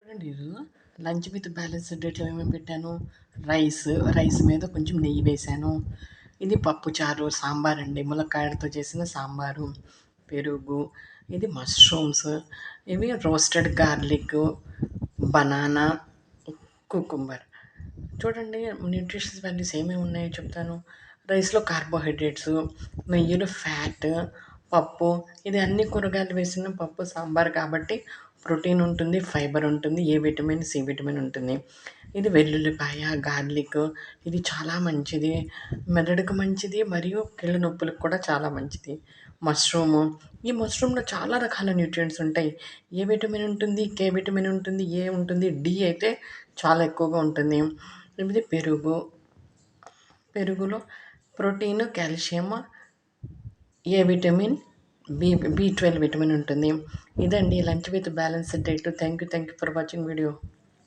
చూడండి ఈరోజు lunch with balanced డేట్లో ఏమేమి పెట్టాను. రైస్ రైస్ మీద కొంచెం నెయ్యి వేశాను. ఇది పప్పుచారు సాంబార్ అండి, ములక్కాయలతో చేసిన సాంబారు, పెరుగు, ఇది మష్రూమ్స్, ఇవి రోస్టెడ్ గార్లిక్, బనానా, కుకుంబర్. చూడండి న్యూట్రిషన్స్ వాల్యూస్ ఏమేమి ఉన్నాయో చెప్తాను. రైస్లో కార్బోహైడ్రేట్స్, నెయ్యిలో ఫ్యాట్, పప్పు, ఇది అన్ని కూరగాయలు వేసిన పప్పు సాంబార్ కాబట్టి ప్రోటీన్ ఉంటుంది, ఫైబర్ ఉంటుంది, ఏ విటమిన్ సి విటమిన్ ఉంటుంది. ఇది వెల్లుల్లిపాయ, గార్లిక్, ఇది చాలా మంచిది, మెదడుకు మంచిది మరియు కీళ్ళ నొప్పులకు కూడా చాలా మంచిది. మష్రూము, ఈ మష్రూమ్లో చాలా రకాల న్యూట్రియంట్స్ ఉంటాయి. ఏ విటమిన్ ఉంటుంది, కే విటమిన్ ఉంటుంది, ఏ ఉంటుంది, డి అయితే చాలా ఎక్కువగా ఉంటుంది. ఇది పెరుగు, పెరుగులో protein, calcium, A vitamin, B 12 vitamin ఉంటుంది. ఇదండి lunch with balanced diet. Thank you for watching video.